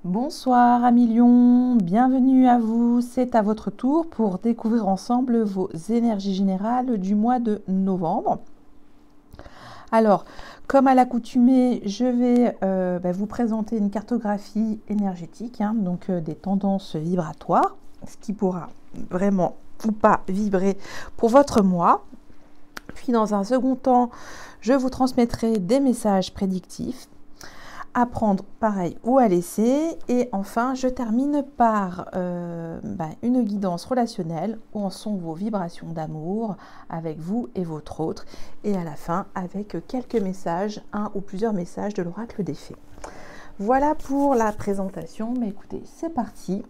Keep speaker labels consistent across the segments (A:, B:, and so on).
A: Bonsoir amis lions, bienvenue à vous, c'est à votre tour pour découvrir ensemble vos énergies générales du mois de novembre. Alors, comme à l'accoutumée, je vais vous présenter une cartographie énergétique, donc des tendances vibratoires, ce qui pourra vraiment ou pas vibrer pour votre mois. Puis dans un second temps, je vous transmettrai des messages prédictifs à prendre pareil ou à laisser, et enfin je termine par une guidance relationnelle où en sont vos vibrations d'amour avec vous et votre autre, et à la fin avec quelques messages, un ou plusieurs messages de l'oracle des fées. Voilà pour la présentation, mais écoutez, c'est parti.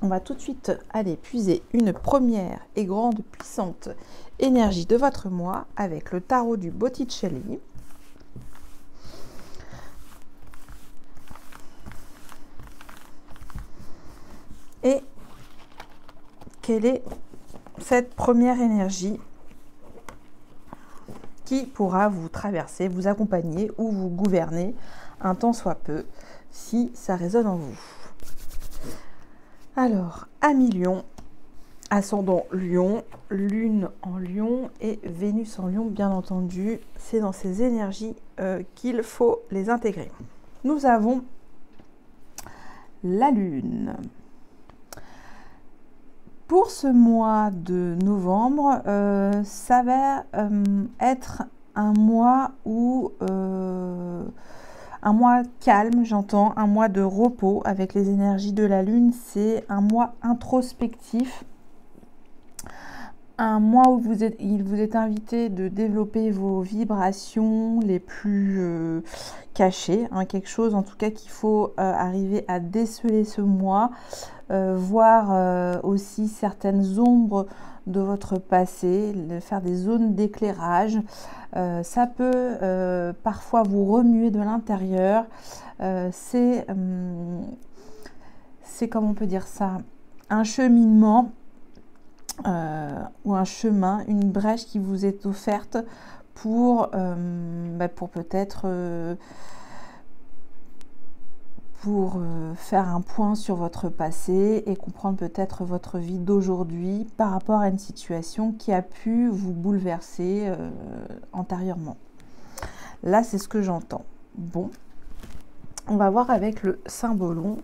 A: On va tout de suite aller puiser une première et grande puissante énergie de votre mois avec le tarot du Botticelli. Et quelle est cette première énergie qui pourra vous traverser, vous accompagner ou vous gouverner un tant soit peu, si ça résonne en vous. Alors, amis Lion, ascendant Lion, Lune en Lion et Vénus en Lion, bien entendu, c'est dans ces énergies qu'il faut les intégrer. Nous avons la Lune. Pour ce mois de novembre, ça va être un mois où un mois calme, j'entends, un mois de repos avec les énergies de la Lune. C'est un mois introspectif, un mois où il vous est invité de développer vos vibrations les plus cachées, quelque chose en tout cas qu'il faut arriver à déceler ce mois. Voir aussi certaines ombres de votre passé, faire des zones d'éclairage. Ça peut parfois vous remuer de l'intérieur. C'est comment on peut dire ça, un cheminement ou un chemin, une brèche qui vous est offerte pour peut-être faire un point sur votre passé et comprendre peut-être votre vie d'aujourd'hui par rapport à une situation qui a pu vous bouleverser antérieurement. Là, c'est ce que j'entends. Bon, on va voir avec le cymbolon.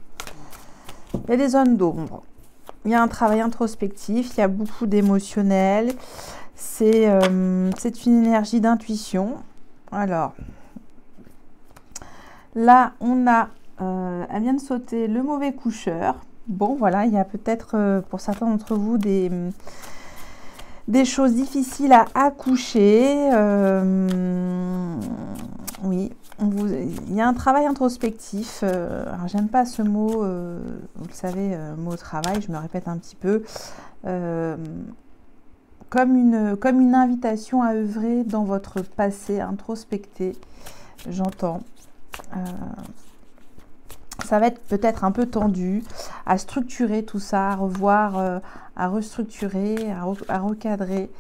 A: Il y a des zones d'ombre. Il y a un travail introspectif, il y a beaucoup d'émotionnel. C'est une énergie d'intuition. Alors, là, on a elle vient de sauter le mauvais coucheur. Bon, voilà, il y a peut-être pour certains d'entre vous des choses difficiles à accoucher. Oui, il y a un travail introspectif. Alors, j'aime pas ce mot, vous le savez, mot travail, je me répète un petit peu. Comme une invitation à œuvrer dans votre passé, introspecter, j'entends. Ça va être peut-être un peu tendu, à structurer tout ça, à revoir, à restructurer, à recadrer.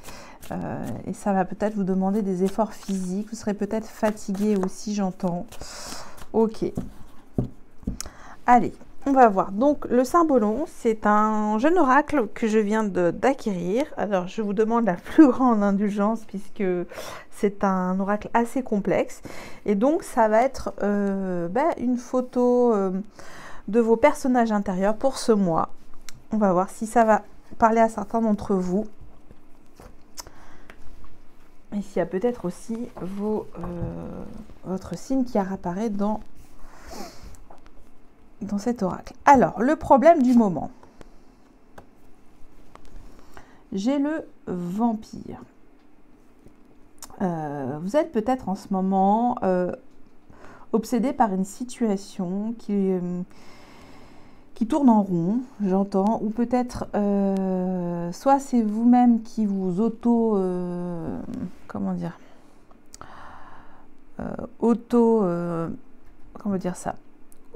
A: Et ça va peut-être vous demander des efforts physiques. Vous serez peut-être fatigué aussi, j'entends. Ok. Allez, on va voir. Donc, le cymbolon, c'est un jeune oracle que je viens d'acquérir. Alors, je vous demande la plus grande indulgence puisque c'est un oracle assez complexe. Et donc, ça va être une photo de vos personnages intérieurs pour ce mois. On va voir si ça va parler à certains d'entre vous. Et s'il y a peut-être aussi votre signe qui apparaît dans cet oracle. Alors, le problème du moment. J'ai le vampire. Vous êtes peut-être en ce moment obsédé par une situation qui tourne en rond, j'entends, ou peut-être soit c'est vous-même qui vous comment dire ça,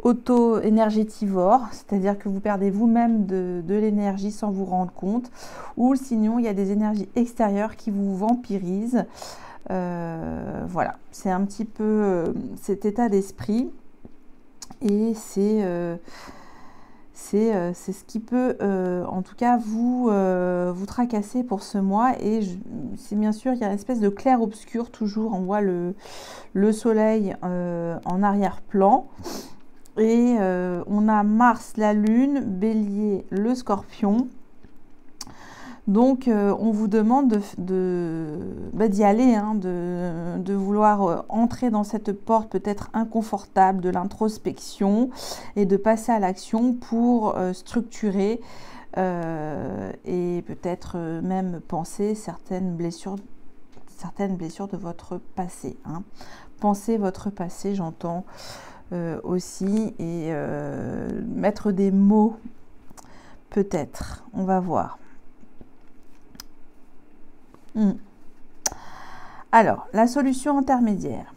A: auto-énergétivore, c'est-à-dire que vous perdez vous-même de l'énergie sans vous rendre compte, ou sinon il y a des énergies extérieures qui vous vampirisent. Voilà, c'est un petit peu cet état d'esprit. Et c'est ce qui peut, en tout cas, vous tracasser pour ce mois. Et c'est bien sûr, il y a une espèce de clair-obscur toujours. On voit le soleil en arrière-plan. Et on a Mars, la Lune, Bélier, le Scorpion. Donc, on vous demande d'y aller, hein, de vouloir entrer dans cette porte peut-être inconfortable de l'introspection et de passer à l'action pour structurer et peut-être même penser certaines blessures de votre passé. Hein. Pensez votre passé, j'entends aussi, et mettre des mots, peut-être. On va voir. Alors, la solution intermédiaire.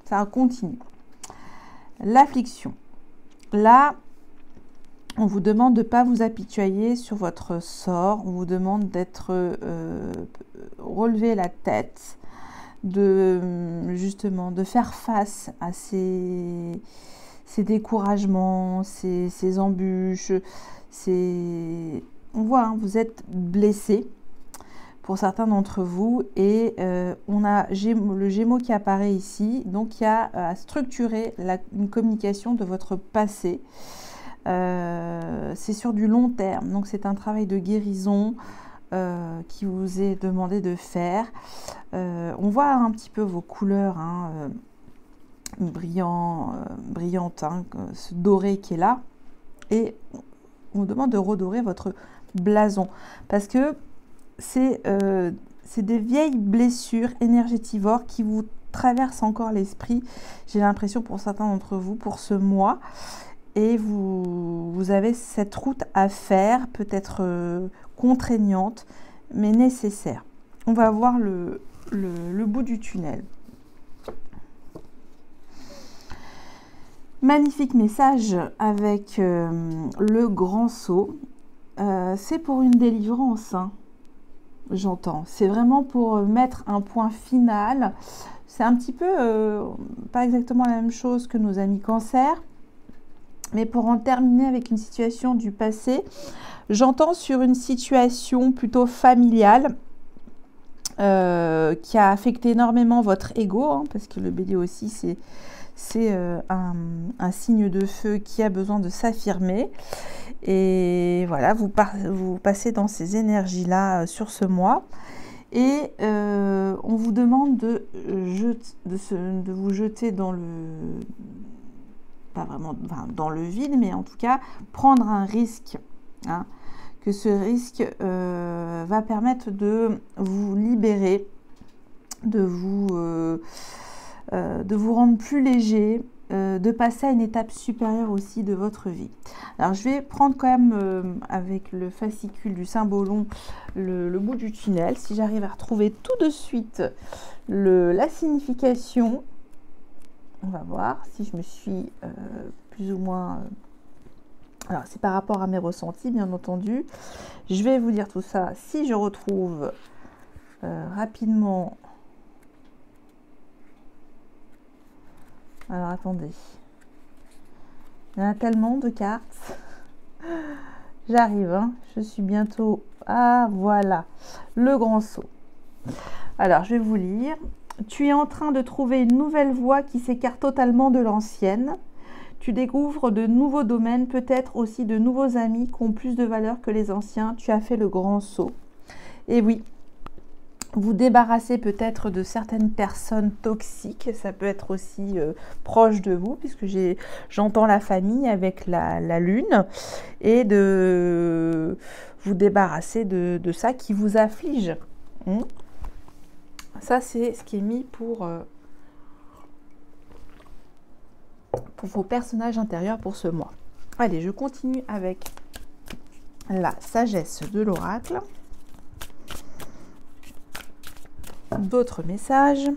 A: Ça continue. L'affliction. Là, on vous demande de ne pas vous apitoyer sur votre sort. On vous demande d'être relever la tête, justement de faire face à ces découragements, ces embûches. On voit, hein, vous êtes blessé. Pour certains d'entre vous, et on a le Gémeaux qui apparaît ici, donc il y a à structurer une communication de votre passé. C'est sur du long terme, donc c'est un travail de guérison qui vous est demandé de faire. On voit un petit peu vos couleurs hein, brillantes, hein, ce doré qui est là, et on vous demande de redorer votre blason, parce que c'est des vieilles blessures énergétivores qui vous traversent encore l'esprit, j'ai l'impression pour certains d'entre vous, pour ce mois. Et vous avez cette route à faire, peut-être contraignante, mais nécessaire. On va voir le bout du tunnel. Magnifique message avec le grand saut. C'est pour une délivrance, hein. J'entends. C'est vraiment pour mettre un point final. C'est un petit peu, pas exactement la même chose que nos amis Cancer, mais pour en terminer avec une situation du passé, j'entends sur une situation plutôt familiale qui a affecté énormément votre ego, hein, parce que le Bélier aussi, c'est un signe de feu qui a besoin de s'affirmer. Et voilà, vous passez dans ces énergies-là sur ce mois. Et on vous demande de vous jeter dans le... pas vraiment dans le vide, mais en tout cas, prendre un risque. Hein, que ce risque va permettre de vous libérer, de vous rendre plus léger, de passer à une étape supérieure aussi de votre vie. Alors je vais prendre quand même avec le fascicule du symbolon le bout du tunnel, si j'arrive à retrouver tout de suite la signification. On va voir si je me suis plus ou moins... Alors c'est par rapport à mes ressentis bien entendu. Je vais vous dire tout ça si je retrouve rapidement... Alors attendez, il y en a tellement de cartes. J'arrive, hein, je suis bientôt... Ah voilà, le grand saut. Alors je vais vous lire. Tu es en train de trouver une nouvelle voie qui s'écarte totalement de l'ancienne. Tu découvres de nouveaux domaines, peut-être aussi de nouveaux amis qui ont plus de valeur que les anciens. Tu as fait le grand saut. Et oui, vous débarrassez peut-être de certaines personnes toxiques, ça peut être aussi proche de vous, puisque j'entends la famille avec la lune, et de vous débarrasser de ça qui vous afflige. Ça, c'est ce qui est mis pour vos personnages intérieurs pour ce mois. Allez, je continue avec la sagesse de l'oracle. D'autres messages.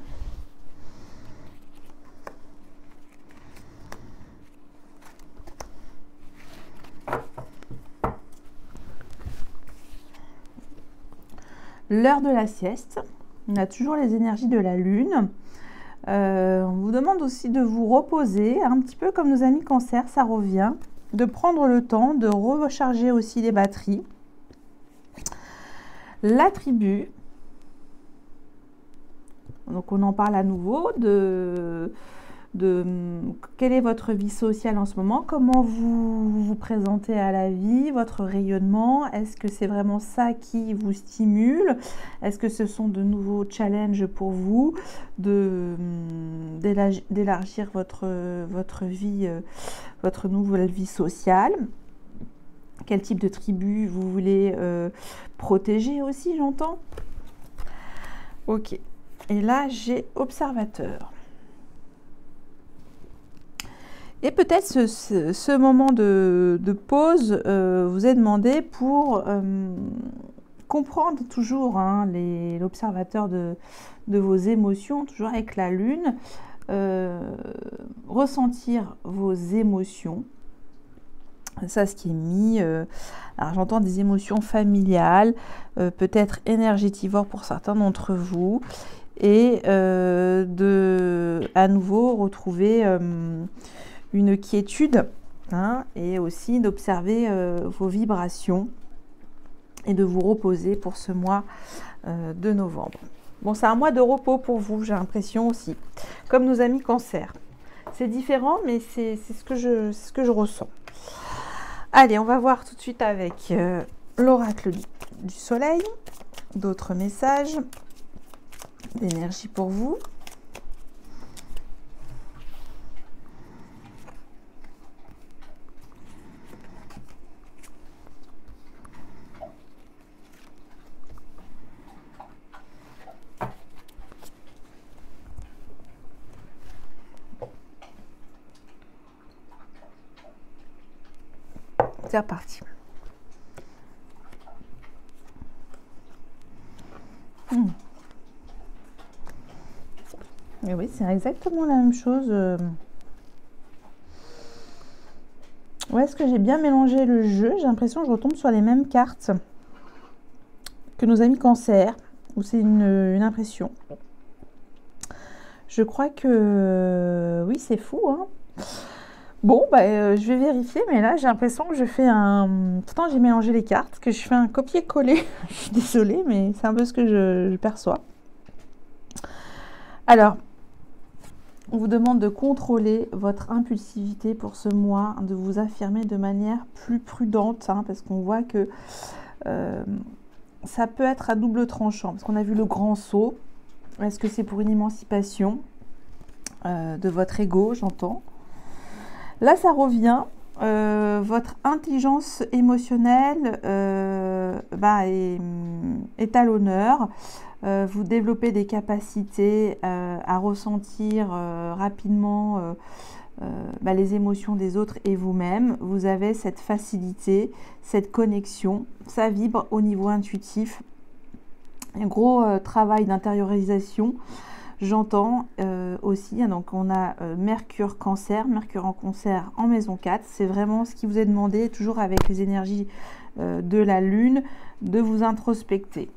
A: L'heure de la sieste. On a toujours les énergies de la lune. On vous demande aussi de vous reposer, un petit peu comme nos amis Cancer, ça revient, de prendre le temps de recharger aussi les batteries. La tribu, donc on en parle à nouveau de quelle est votre vie sociale en ce moment, comment vous vous présentez à la vie, votre rayonnement, est-ce que c'est vraiment ça qui vous stimule, est-ce que ce sont de nouveaux challenges pour vous, d'élargir votre vie, votre nouvelle vie sociale, quel type de tribu vous voulez protéger aussi, j'entends. Ok, et là j'ai observateur. Et peut-être ce moment de pause vous est demandé pour comprendre toujours l'observateur de vos émotions, toujours avec la lune, ressentir vos émotions. Ça, ce qui est mis, alors j'entends des émotions familiales, peut-être énergétivores pour certains d'entre vous, et à nouveau retrouver une quiétude, et aussi d'observer vos vibrations et de vous reposer pour ce mois de novembre. Bon, c'est un mois de repos pour vous, j'ai l'impression aussi, comme nos amis Cancer. C'est différent, mais c'est ce que je ressens. Allez, on va voir tout de suite avec l'oracle du soleil, d'autres messages d'énergie pour vous. C'est reparti. Et oui, c'est exactement la même chose. Ouais, est-ce que j'ai bien mélangé le jeu? J'ai l'impression que je retombe sur les mêmes cartes que nos amis Cancer, ou c'est une impression. Je crois que oui, c'est fou, hein. Bon, je vais vérifier, mais là, j'ai l'impression que je fais pourtant, j'ai mélangé les cartes, que je fais un copier-coller. Je suis désolée, mais c'est un peu ce que je perçois. Alors, on vous demande de contrôler votre impulsivité pour ce mois, de vous affirmer de manière plus prudente, parce qu'on voit que ça peut être à double tranchant, parce qu'on a vu le grand saut. Est-ce que c'est pour une émancipation de votre ego, j'entends? Là, ça revient, votre intelligence émotionnelle est à l'honneur. Vous développez des capacités à ressentir rapidement les émotions des autres et vous-même. Vous avez cette facilité, cette connexion. Ça vibre au niveau intuitif. Un gros travail d'intériorisation. J'entends aussi, donc on a Mercure Cancer, Mercure en Cancer en maison 4. C'est vraiment ce qui vous est demandé, toujours avec les énergies de la Lune, de vous introspecter.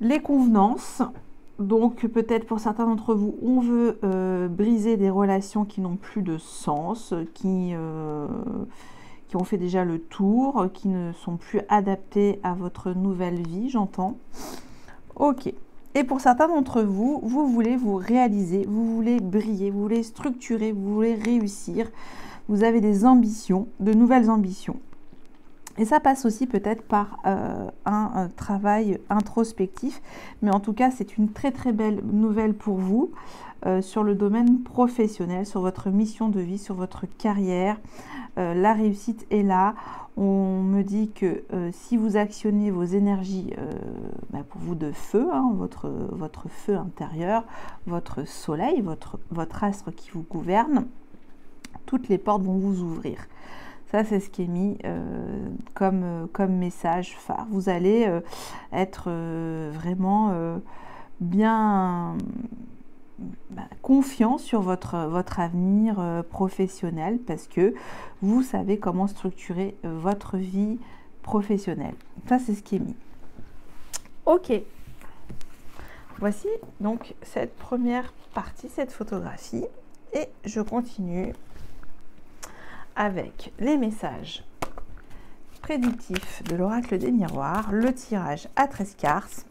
A: Les convenances, donc peut-être pour certains d'entre vous, on veut briser des relations qui n'ont plus de sens, qui ont fait déjà le tour, qui ne sont plus adaptées à votre nouvelle vie, j'entends. Ok. Et pour certains d'entre vous, vous voulez vous réaliser, vous voulez briller, vous voulez structurer, vous voulez réussir. Vous avez des ambitions, de nouvelles ambitions. Et ça passe aussi peut-être par un travail introspectif. Mais en tout cas, c'est une très très belle nouvelle pour vous sur le domaine professionnel, sur votre mission de vie, sur votre carrière. La réussite est là. On me dit que si vous actionnez vos énergies pour vous de feu, votre feu intérieur, votre soleil, votre astre qui vous gouverne, toutes les portes vont vous ouvrir. Ça, c'est ce qui est mis comme message phare. Vous allez être vraiment bien confiant sur votre avenir professionnel parce que vous savez comment structurer votre vie professionnelle. Ça, c'est ce qui est mis. Ok. Voici donc cette première partie, cette photographie. Et je continue avec les messages prédictifs de l'oracle des miroirs, le tirage à 13 cartes.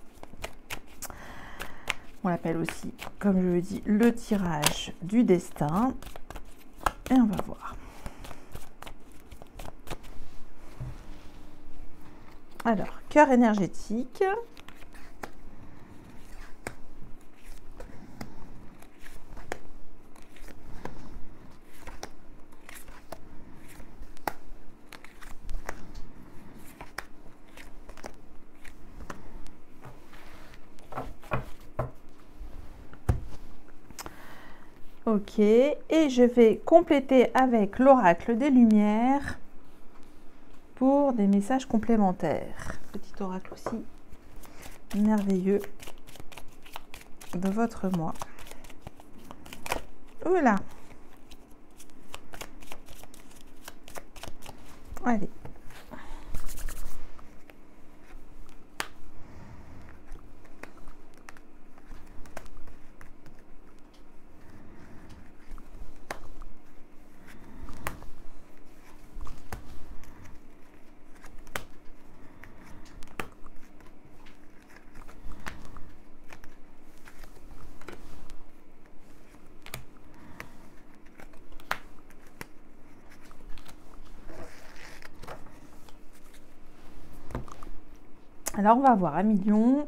A: On l'appelle aussi, comme je le dis, le tirage du destin. Et on va voir. Alors, cœur énergétique. Ok, et je vais compléter avec l'oracle des lumières pour des messages complémentaires. Petit oracle aussi merveilleux de votre moi. Oula. Allez. Alors, on va voir, Amilion,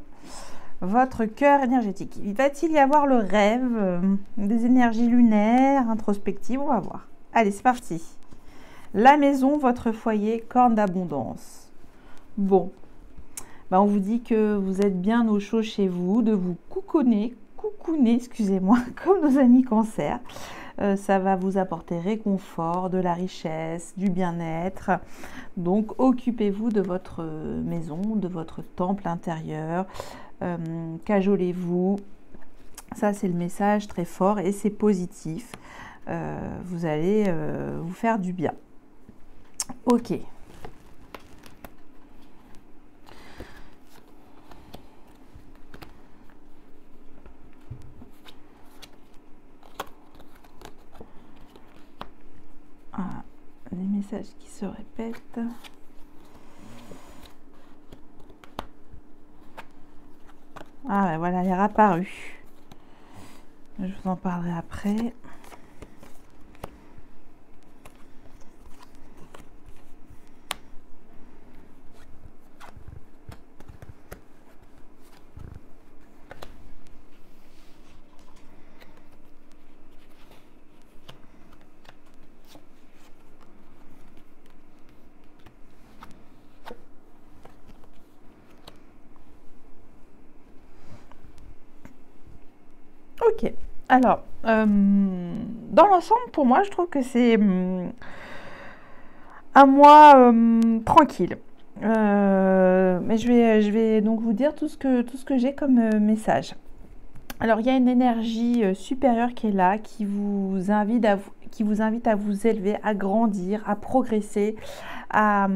A: votre cœur énergétique. Va-t-il y avoir le rêve, des énergies lunaires, introspectives? On va voir. Allez, c'est parti. La maison, votre foyer, corne d'abondance. Bon, on vous dit que vous êtes bien au chaud chez vous, de vous coucouner, excusez-moi, comme nos amis cancer. Ça va vous apporter réconfort, de la richesse, du bien-être. Donc, occupez-vous de votre maison, de votre temple intérieur. Cajolez-vous. Ça, c'est le message très fort et c'est positif. Vous allez vous faire du bien. Ok. Les messages qui se répètent. Ah ben voilà, elle est apparue. Je vous en parlerai après. Ok, alors, dans l'ensemble, pour moi, je trouve que c'est un mois tranquille. Mais je vais donc vous dire tout ce que j'ai comme message. Alors, il y a une énergie supérieure qui est là, qui vous invite à vous élever, à grandir, à progresser, à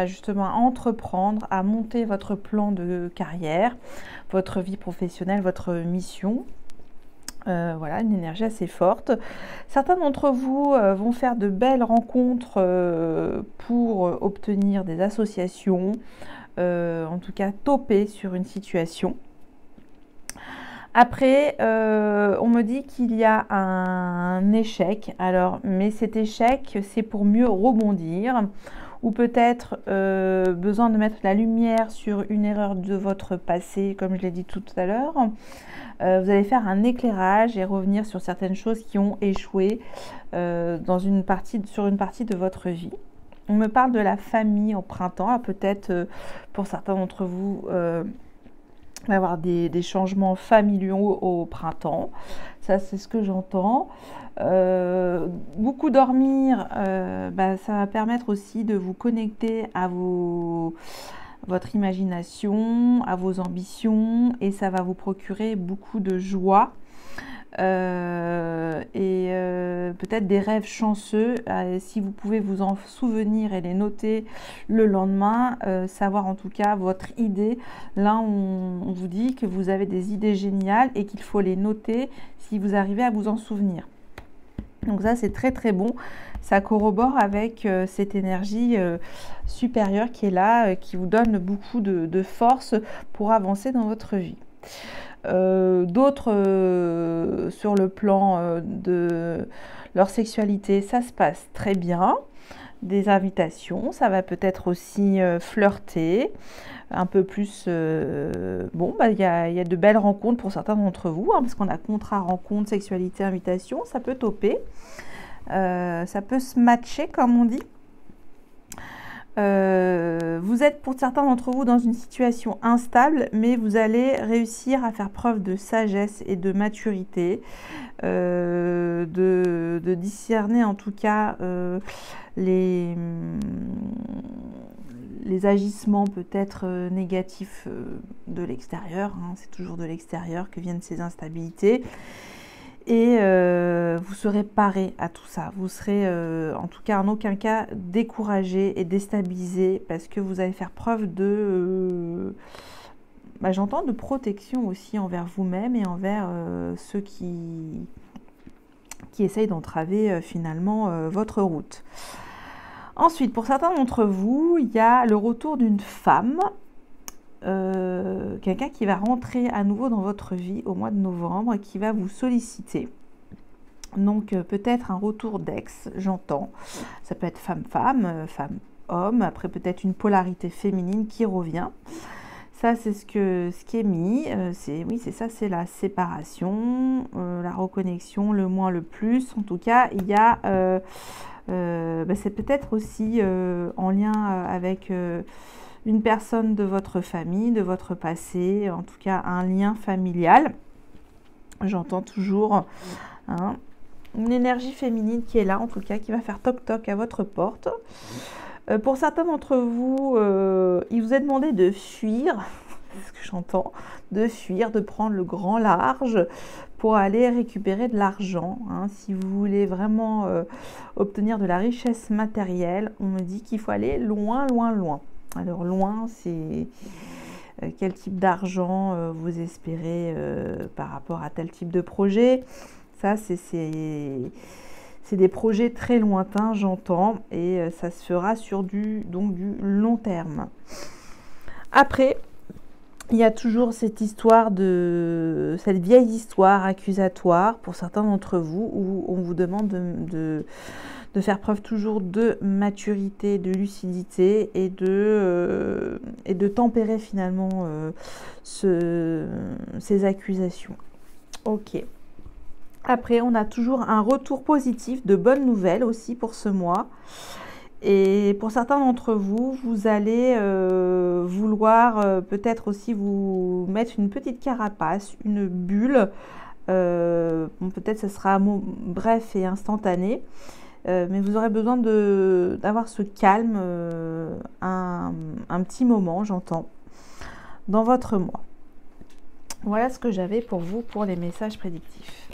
A: justement à entreprendre, à monter votre plan de carrière, votre vie professionnelle, votre mission. Voilà, une énergie assez forte. Certains d'entre vous vont faire de belles rencontres pour obtenir des associations, en tout cas toper sur une situation. Après, on me dit qu'il y a un échec. Alors, mais cet échec, c'est pour mieux rebondir ou peut-être besoin de mettre la lumière sur une erreur de votre passé, comme je l'ai dit tout à l'heure. Vous allez faire un éclairage et revenir sur certaines choses qui ont échoué sur une partie de votre vie. On me parle de la famille au printemps. Peut-être pour certains d'entre vous, il va y avoir des changements familiaux au printemps. Ça, c'est ce que j'entends. Beaucoup dormir, ça va permettre aussi de vous connecter à votre imagination, à vos ambitions, et ça va vous procurer beaucoup de joie. peut-être des rêves chanceux. Si vous pouvez vous en souvenir et les noter le lendemain, savoir en tout cas votre idée. Là, on vous dit que vous avez des idées géniales et qu'il faut les noter si vous arrivez à vous en souvenir. Donc ça, c'est très très bon. Ça corrobore avec cette énergie supérieure qui est là, qui vous donne beaucoup de force pour avancer dans votre vie. D'autres sur le plan de leur sexualité, ça se passe très bien. Des invitations, ça va peut-être aussi flirter un peu plus. Bon, bah, y a de belles rencontres pour certains d'entre vous, hein, parce qu'on a contrat, rencontre, sexualité, invitation, ça peut toper, ça peut se matcher comme on dit. Vous êtes pour certains d'entre vous dans une situation instable, mais vous allez réussir à faire preuve de sagesse et de maturité, de discerner en tout cas les agissements peut-être négatifs de l'extérieur, hein. C'est toujours de l'extérieur que viennent ces instabilités. Et vous serez paré à tout ça. Vous serez en tout cas en aucun cas découragé et déstabilisé parce que vous allez faire preuve de, j'entends, de protection aussi envers vous-même et envers ceux qui essayent d'entraver finalement votre route. Ensuite, pour certains d'entre vous, il y a le retour d'une femme. Quelqu'un qui va rentrer à nouveau dans votre vie au mois de novembre et qui va vous solliciter. Donc peut-être un retour d'ex, j'entends. Ça peut être femme-femme, femme-homme. Après peut-être une polarité féminine qui revient. Ça c'est ce qui est mis. Oui, c'est ça, c'est la séparation, la reconnexion, le moins, le plus. En tout cas, il y a... c'est peut-être aussi en lien avec... une personne de votre famille, de votre passé, en tout cas un lien familial. J'entends toujours une énergie féminine qui est là, en tout cas, qui va faire toc-toc à votre porte. Pour certains d'entre vous, il vous est demandé de fuir, c'est ce que j'entends, de fuir, de prendre le grand large pour aller récupérer de l'argent. Si vous voulez vraiment obtenir de la richesse matérielle, on me dit qu'il faut aller loin, loin, loin. Alors loin, c'est quel type d'argent vous espérez par rapport à tel type de projet. Ça, c'est des projets très lointains, j'entends, et ça se fera sur du long terme. Après, il y a toujours cette vieille histoire accusatoire pour certains d'entre vous où on vous demande de faire preuve toujours de maturité, de lucidité et de tempérer finalement ces accusations. Ok. Après, on a toujours un retour positif de bonnes nouvelles aussi pour ce mois. Et pour certains d'entre vous, vous allez vouloir peut-être aussi vous mettre une petite carapace, une bulle. Peut-être ce sera bref et instantané. Mais vous aurez besoin d'avoir ce calme un petit moment, j'entends, dans votre mois. Voilà ce que j'avais pour vous pour les messages prédictifs.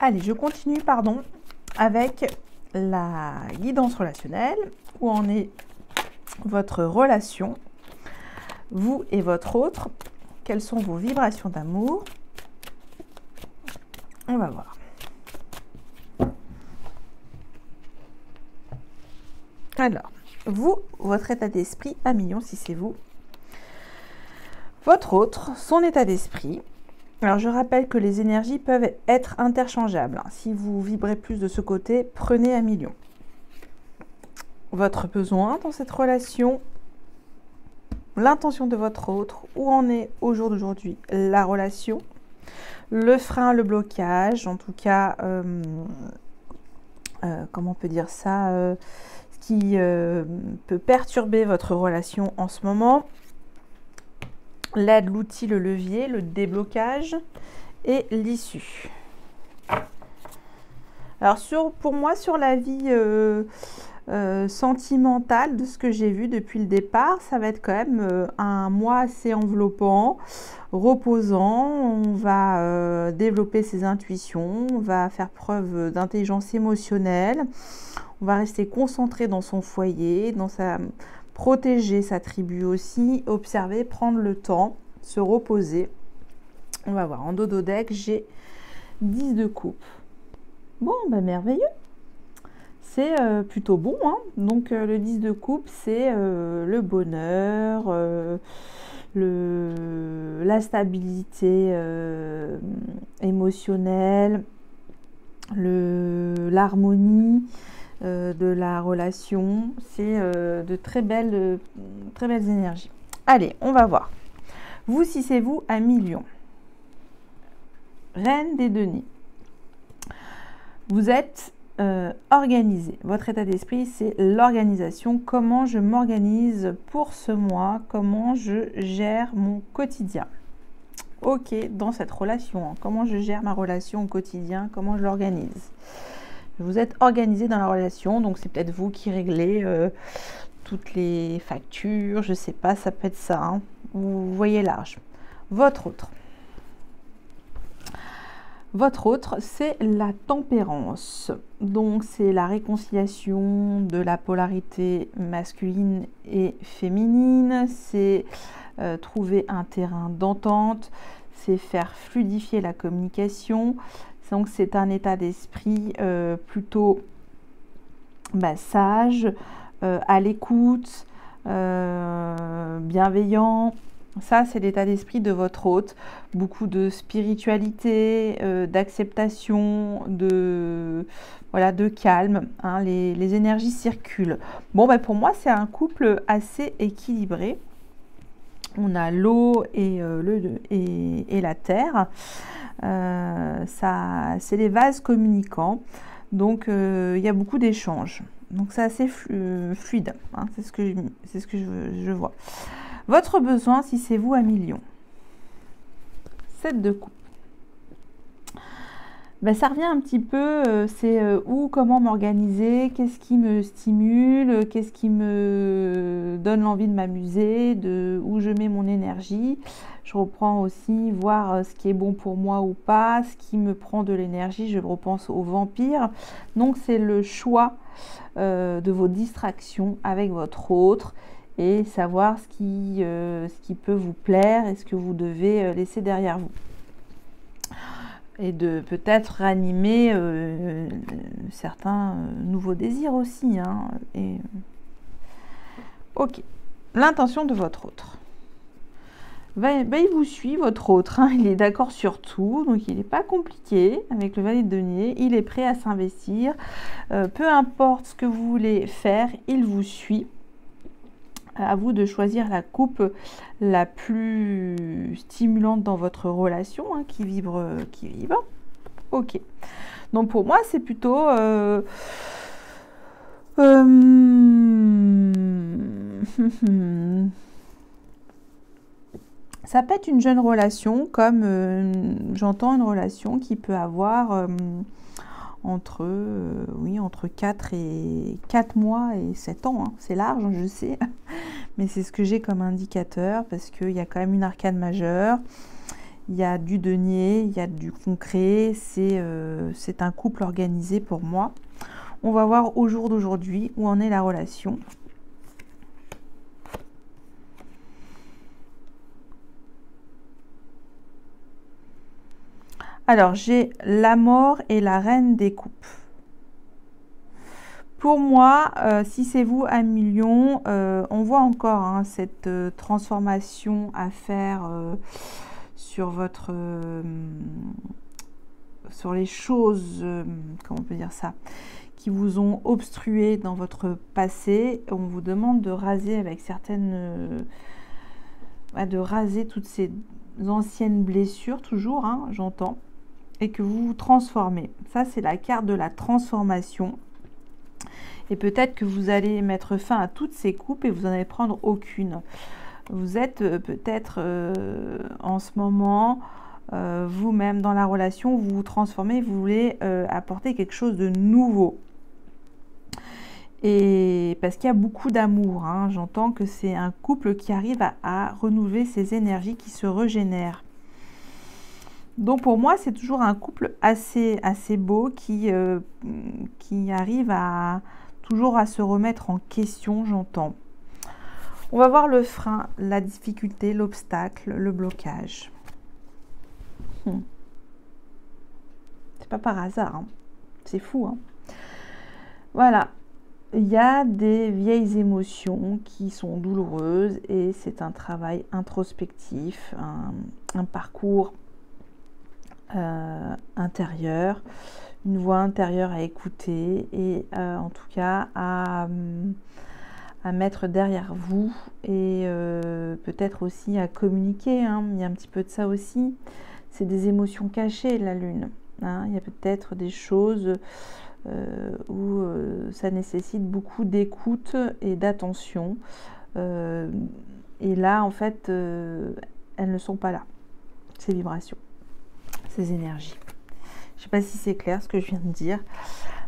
A: Allez, je continue, avec la guidance relationnelle. Où en est votre relation, vous et votre autre? Quelles sont vos vibrations d'amour? On va voir. Alors, vous, votre état d'esprit, 1 million si c'est vous. Votre autre, son état d'esprit. Alors, je rappelle que les énergies peuvent être interchangeables. Si vous vibrez plus de ce côté, prenez 1 million. Votre besoin dans cette relation, l'intention de votre autre, où en est au jour d'aujourd'hui la relation, le frein, le blocage, en tout cas, comment on peut dire ça, ce qui peut perturber votre relation en ce moment. L'aide, l'outil, le levier, le déblocage et l'issue. Alors pour moi, sur la vie sentimentale, de ce que j'ai vu depuis le départ, ça va être quand même un mois assez enveloppant, reposant. On va développer ses intuitions, on va faire preuve d'intelligence émotionnelle, on va rester concentré dans son foyer, protéger sa tribu aussi, observer, prendre le temps, se reposer. On va voir, en dodo deck, j'ai 10 de coupe. Bon, ben merveilleux. C'est plutôt bon, hein. Donc le 10 de coupe, c'est le bonheur, la stabilité émotionnelle, l'harmonie de la relation. C'est de très belles énergies. Allez, on va voir. Vous, si c'est vous, à million. Reine des deniers. Vous êtes organisé. Votre état d'esprit, c'est l'organisation. Comment je m'organise pour ce mois? Comment je gère mon quotidien? Ok, dans cette relation, hein. Comment je gère ma relation au quotidien? Comment je l'organise? Vous êtes organisé dans la relation, donc c'est peut-être vous qui réglez toutes les factures, je sais pas, ça peut être ça, hein. Vous voyez large. Votre autre, c'est la tempérance. Donc, c'est la réconciliation de la polarité masculine et féminine. C'est trouver un terrain d'entente. C'est faire fluidifier la communication. Donc, c'est un état d'esprit plutôt sage, à l'écoute, bienveillant. Ça, c'est l'état d'esprit de votre hôte. Beaucoup de spiritualité, d'acceptation, de calme, hein. Les énergies circulent. Bon, pour moi, c'est un couple assez équilibré. On a l'eau et la terre. C'est les vases communicants. Donc, il y a beaucoup d'échanges. Donc, c'est assez fluide, hein. C'est ce que je vois. Votre besoin, si c'est vous, à million. 7 de coupe. Ça revient un petit peu, c'est où, comment m'organiser, qu'est-ce qui me stimule, qu'est-ce qui me donne l'envie de m'amuser, où je mets mon énergie. Je reprends aussi voir ce qui est bon pour moi ou pas, ce qui me prend de l'énergie. Je repense aux vampires. Donc, c'est le choix de vos distractions avec votre autre. Et savoir ce qui peut vous plaire et ce que vous devez laisser derrière vous. Et de peut-être ranimer certains nouveaux désirs aussi, hein. Ok. L'intention de votre autre. Il vous suit, votre autre, hein. Il est d'accord sur tout, donc il n'est pas compliqué avec le valet de denier. Il est prêt à s'investir. Peu importe ce que vous voulez faire, il vous suit. À vous de choisir la coupe la plus stimulante dans votre relation, hein, qui vibre. Ok. Donc pour moi, c'est plutôt ça peut être une jeune relation, comme j'entends une relation qui peut avoir entre 4 mois et 7 ans, hein. C'est large, je sais, mais c'est ce que j'ai comme indicateur, parce qu'il y a quand même une arcane majeure, il y a du denier, il y a du concret, c'est un couple organisé pour moi. On va voir au jour d'aujourd'hui où en est la relation. Alors, j'ai la mort et la reine des coupes. Pour moi, si c'est vous à million, on voit encore, hein, cette transformation à faire sur les choses, comment on peut dire ça, qui vous ont obstrué dans votre passé. On vous demande de raser avec de raser toutes ces anciennes blessures, toujours, hein, j'entends, et que vous vous transformez. Ça, c'est la carte de la transformation. Et peut-être que vous allez mettre fin à toutes ces coupes et vous n'en allez prendre aucune. Vous êtes peut-être en ce moment, vous-même dans la relation, vous vous transformez, vous voulez apporter quelque chose de nouveau. Et parce qu'il y a beaucoup d'amour, hein, j'entends que c'est un couple qui arrive à renouveler ses énergies, qui se régénèrent. Donc pour moi, c'est toujours un couple assez beau qui arrive toujours à se remettre en question, j'entends. On va voir le frein, la difficulté, l'obstacle, le blocage. C'est pas par hasard, hein. C'est fou, hein. Voilà. Il y a des vieilles émotions qui sont douloureuses et c'est un travail introspectif, un parcours intérieur, une voix intérieure à écouter et en tout cas à mettre derrière vous et peut-être aussi à communiquer, hein. Il y a un petit peu de ça aussi. C'est des émotions cachées, la lune, hein. Il y a peut-être des choses où ça nécessite beaucoup d'écoute et d'attention. Et là, en fait, elles ne sont pas là, ces vibrations, ces énergies. Je ne sais pas si c'est clair ce que je viens de dire.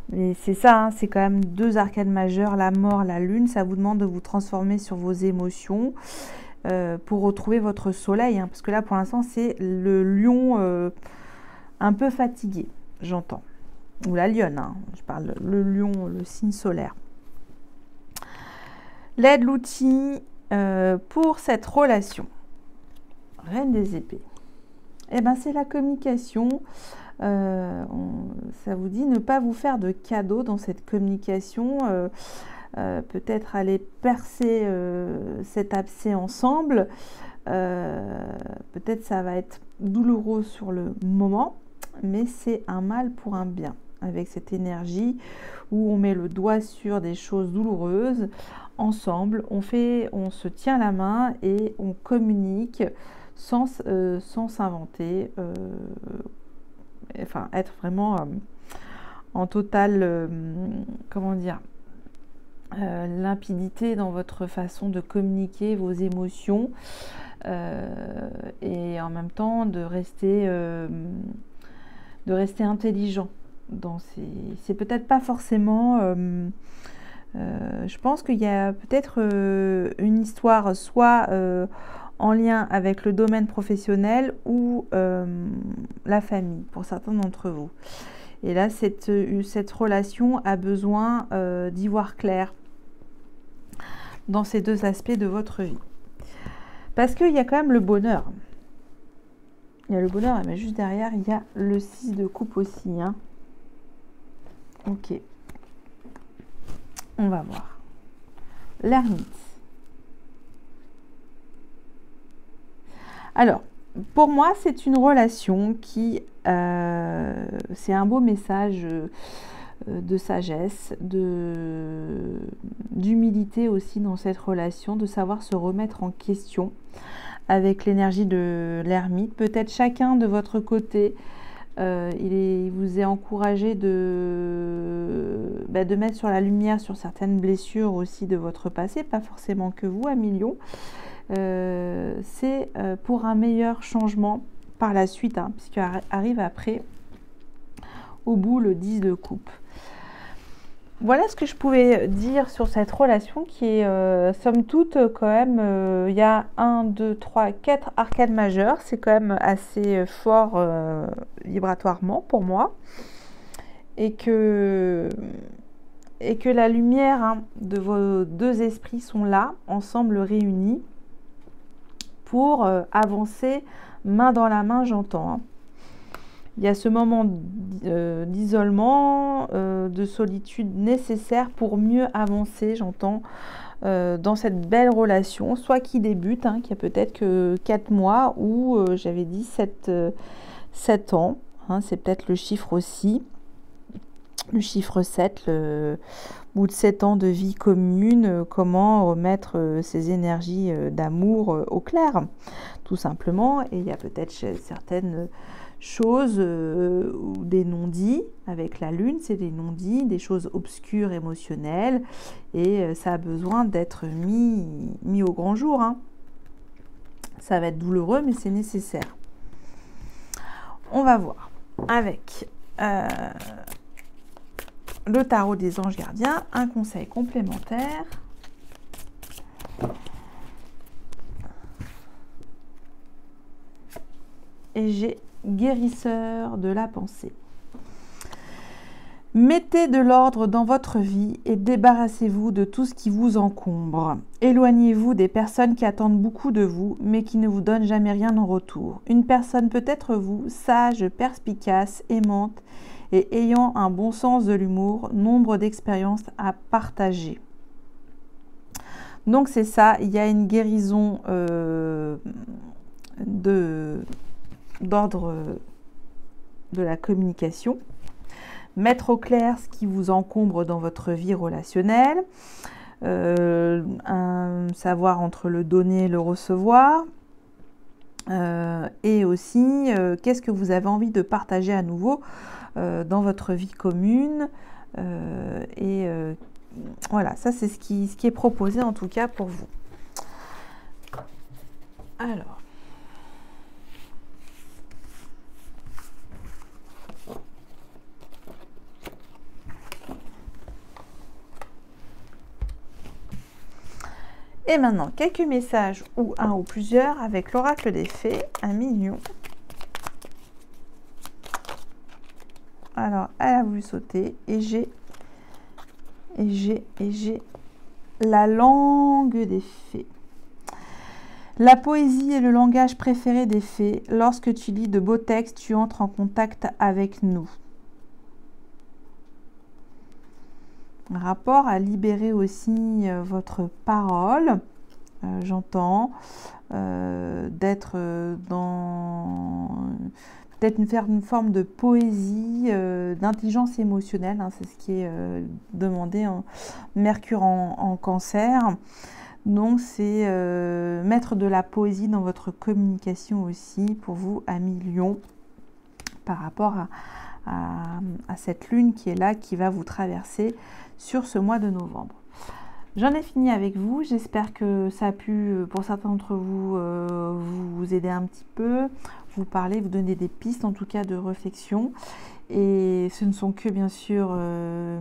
A: Mais c'est ça, hein, c'est quand même deux arcanes majeures, la mort, la lune. Ça vous demande de vous transformer sur vos émotions pour retrouver votre soleil. Hein, parce que là, pour l'instant, c'est le lion un peu fatigué, j'entends. Ou la lionne, hein, je parle le lion, le signe solaire. L'aide, l'outil pour cette relation. Reine des épées. Eh bien, c'est la communication. Ça vous dit ne pas vous faire de cadeaux dans cette communication. Peut-être aller percer cet abcès ensemble. Peut-être ça va être douloureux sur le moment, mais c'est un mal pour un bien. Avec cette énergie où on met le doigt sur des choses douloureuses, ensemble, on se tient la main et on communique sans s'inventer, enfin être vraiment en totale, comment dire, limpidité dans votre façon de communiquer vos émotions et en même temps de rester intelligent. C'est peut-être pas forcément je pense qu'il y a peut-être une histoire soit en lien avec le domaine professionnel ou la famille pour certains d'entre vous. Et là cette relation a besoin d'y voir clair dans ces deux aspects de votre vie, parce qu'il y a quand même le bonheur. Il y a le bonheur, mais juste derrière il y a le 6 de coupe aussi, hein. Ok, on va voir. L'ermite. Alors, pour moi, c'est une relation qui... c'est un beau message de sagesse, d'humilité aussi dans cette relation, de savoir se remettre en question avec l'énergie de l'ermite. Peut-être chacun de votre côté... il vous est encouragé de mettre sur la lumière sur certaines blessures aussi de votre passé, pas forcément que vous, à millions. C'est pour un meilleur changement par la suite, hein, puisqu'arrive après, au bout, le 10 de coupe. Voilà ce que je pouvais dire sur cette relation qui est, somme toute, quand même, il y a 1, 2, 3, 4 arcanes majeures. C'est quand même assez fort vibratoirement pour moi. Et que la lumière, hein, de vos deux esprits sont là, ensemble réunis, pour avancer main dans la main, j'entends, hein. Il y a ce moment d'isolement, de solitude nécessaire pour mieux avancer, j'entends, dans cette belle relation, soit qui débute, hein, qui a peut-être que 4 mois, ou j'avais dit 7 ans, hein, c'est peut-être le chiffre aussi, le chiffre 7, bout de 7 ans de vie commune, comment remettre ces énergies d'amour au clair, tout simplement. Et il y a peut-être certaines choses ou des non-dits. Avec la lune, c'est des non-dits, des choses obscures, émotionnelles, et ça a besoin d'être mis au grand jour, hein. Ça va être douloureux, mais c'est nécessaire. On va voir avec le tarot des anges gardiens, un conseil complémentaire. Et j'ai guérisseur de la pensée. Mettez de l'ordre dans votre vie et débarrassez-vous de tout ce qui vous encombre. Éloignez-vous des personnes qui attendent beaucoup de vous, mais qui ne vous donnent jamais rien en retour. Une personne peut être vous, sage, perspicace, aimante et ayant un bon sens de l'humour, nombre d'expériences à partager. Donc c'est ça, il y a une guérison d'ordre de la communication. Mettre au clair ce qui vous encombre dans votre vie relationnelle, savoir entre le donner et le recevoir, et aussi qu'est-ce que vous avez envie de partager à nouveau dans votre vie commune, voilà, ça c'est ce qui est proposé en tout cas pour vous. Alors, et maintenant, quelques messages ou un ou plusieurs avec l'oracle des fées, 1 million. Alors, elle a voulu sauter et j'ai la langue des fées. La poésie est le langage préféré des fées. Lorsque tu lis de beaux textes, tu entres en contact avec nous. Rapport à libérer aussi votre parole, j'entends, d'être faire une forme de poésie, d'intelligence émotionnelle, hein, c'est ce qui est demandé en Mercure en Cancer. Donc c'est mettre de la poésie dans votre communication aussi pour vous, amis Lion, par rapport à cette lune qui est là, qui va vous traverser sur ce mois de novembre. J'en ai fini avec vous. J'espère que ça a pu, pour certains d'entre vous, vous aider un petit peu, vous parler, vous donner des pistes en tout cas de réflexion. Et ce ne sont que bien sûr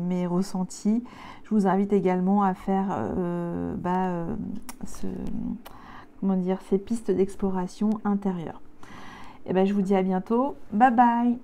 A: mes ressentis. Je vous invite également à faire ces pistes d'exploration intérieure. Et ben, je vous dis à bientôt. Bye bye.